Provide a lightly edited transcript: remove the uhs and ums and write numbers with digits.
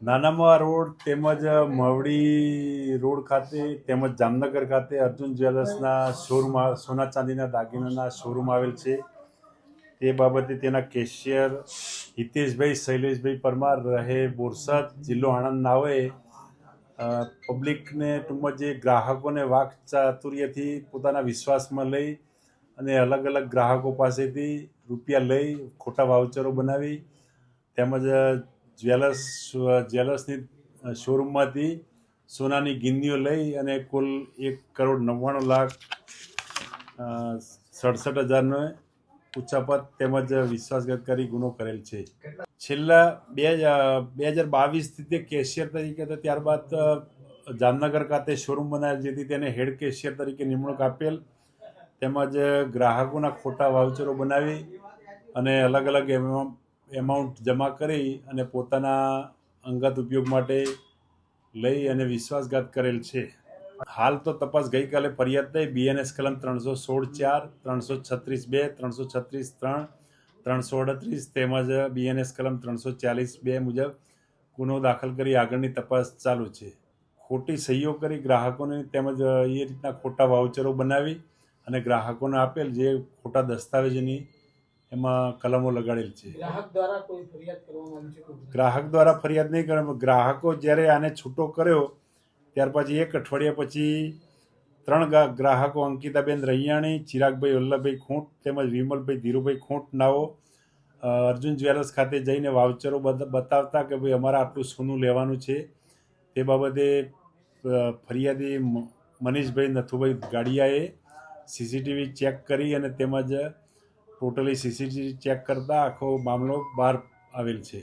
નાનામા road તેમજ Mavdi road ખાતે તેમજ જામનગર ખાતે અર્જુન જ્વેલર્સના શોરૂમ સોના ચાંદીના દાગીનાના શોરૂમ આવેલ છે. તે બાબતે તેના કેશિયર હિતેશભાઈ શૈલેષભાઈ પરમાર રહે બોરસદ જિલ્લો આણંદ નાઓએ પબ્લિકને ટૂંકમાં જે ગ્રાહકોને વાક ચાતુર્યથી પોતાના વિશ્વાસમાં લઈ અને અલગ અલગ ગ્રાહકો પાસેથી રૂપિયા લઈ ખોટા વાઉચરો બનાવી તેમજ જ્વેલર્સની શોરૂમમાંથી સોનાની ગિન્નીઓ લઈ અને કુલ 1,99,67,000નો ઉચ્ચાપત તેમજ વિશ્વાસઘાત કરી ગુનો કરેલ છે. છેલ્લા 2022થી તે કેશિયર તરીકે હતો. ત્યારબાદ જામનગર ખાતે શોરૂમ બનાવેલ, જેથી તેને હેડ કેશિયર તરીકે નિમણૂક આપેલ તેમજ ગ્રાહકોના ખોટા વાઉચરો બનાવી અને અલગ અલગ એમાઉન્ટ જમા કરી અને પોતાના અંગત ઉપયોગ માટે લઈ અને વિશ્વાસઘાત કરેલ છે. હાલ તો તપાસ ગઈકાલે ફરિયાદ થઈ BNS કલમ 316(4), 336(2), 336(3), 338 તેમજ BNS કલમ 340(2) મુજબ ગુનો દાખલ કરી આગળની તપાસ ચાલુ છે. ખોટી સહીઓ કરી ગ્રાહકોને તેમજ એ રીતના ખોટા વાઉચરો બનાવી અને ગ્રાહકોને આપેલ, જે ખોટા દસ્તાવેજોની એમાં કલમો લગાડેલ છે. ગ્રાહક દ્વારા ફરિયાદ નહીં કરવામાં. ગ્રાહકો જ્યારે આને છૂટો કર્યો ત્યાર પછી 1 અઠવાડિયા પછી 3 ગ્રાહકો અંકિતાબેન રૈયાણી, ચિરાગભાઈ વલ્લભભાઈ ખૂંટ તેમજ વિમલભાઈ ધીરુભાઈ ખૂંટ નાઓ અર્જુન જ્વેલર્સ ખાતે જઈને વાઉચરો બતાવતા કે ભાઈ અમારે આટલું સોનું લેવાનું છે. તે બાબતે ફરિયાદી મનીષભાઈ નથુભાઈ ગાડિયાએ CCTV ચેક કરી અને તેમજ ટોટલી CCTV ચેક કરતા આખો મામલો બહાર આવેલ છે.